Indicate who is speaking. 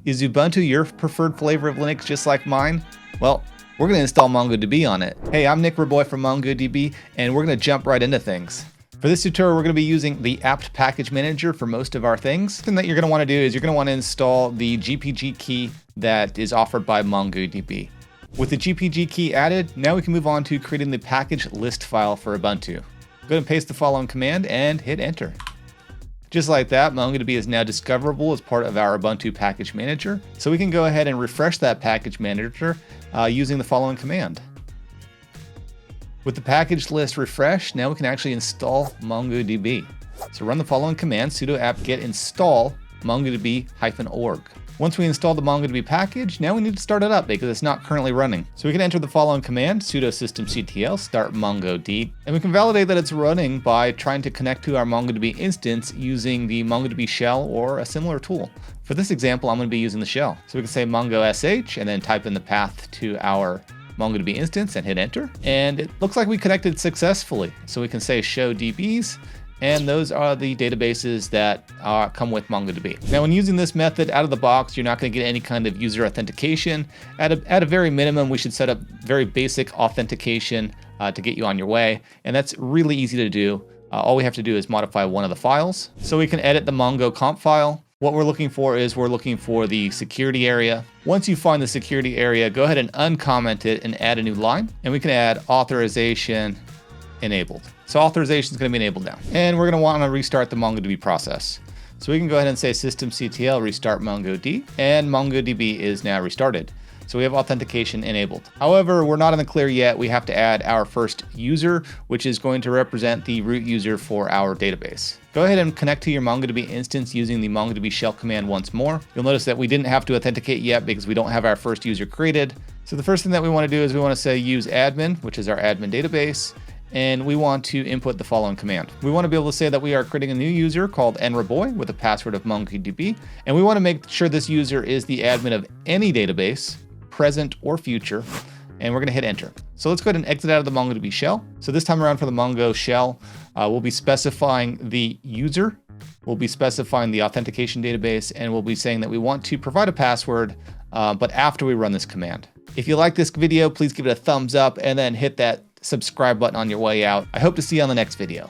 Speaker 1: Is Ubuntu your preferred flavor of Linux just like mine? Well, we're going to install MongoDB on it. Hey, I'm Nick Raboy from MongoDB, and we're going to jump right into things. For this tutorial, we're going to be using the apt package manager for most of our things. The thing that you're going to want to do is you're going to want to install the GPG key that is offered by MongoDB. With the GPG key added, now we can move on to creating the package list file for Ubuntu. Go ahead and paste the following command and hit enter. Just like that, MongoDB is now discoverable as part of our Ubuntu package manager. So we can go ahead and refresh that package manager using the following command. With the package list refreshed, now we can actually install MongoDB. So run the following command, sudo apt get install mongodb-org. Once we install the MongoDB package, now we need to start it up because it's not currently running. So we can enter the following command, sudo systemctl start mongod, and we can validate that it's running by trying to connect to our MongoDB instance using the MongoDB shell or a similar tool. For this example, I'm going to be using the shell. So we can say mongo sh and then type in the path to our MongoDB instance and hit enter. And it looks like we connected successfully. So we can say show DBs. And those are the databases that come with MongoDB. Now, when using this method out of the box, you're not going to get any kind of user authentication. At a very minimum, we should set up very basic authentication to get you on your way. And that's really easy to do. All we have to do is modify one of the files. So we can edit the Mongo comp file. What we're looking for is we're looking for the security area. Once you find the security area, go ahead and uncomment it and add a new line. And we can add authorization enabled. So authorization is going to be enabled now. And we're going to want to restart the MongoDB process. So we can go ahead and say systemctl restart MongoDB, and MongoDB is now restarted. So we have authentication enabled. However, we're not in the clear yet. We have to add our first user, which is going to represent the root user for our database. Go ahead and connect to your MongoDB instance using the MongoDB shell command once more. You'll notice that we didn't have to authenticate yet because we don't have our first user created. So the first thing that we want to do is we want to say use admin, which is our admin database. And we want to input the following command. We want to be able to say that we are creating a new user called nraboy with a password of MongoDB. And we want to make sure this user is the admin of any database, present or future. And we're going to hit enter. So let's go ahead and exit out of the MongoDB shell. So this time around for the Mongo shell, we'll be specifying the user. We'll be specifying the authentication database. And we'll be saying that we want to provide a password, but after we run this command. If you like this video, please give it a thumbs up and then hit that subscribe button on your way out. I hope to see you on the next video.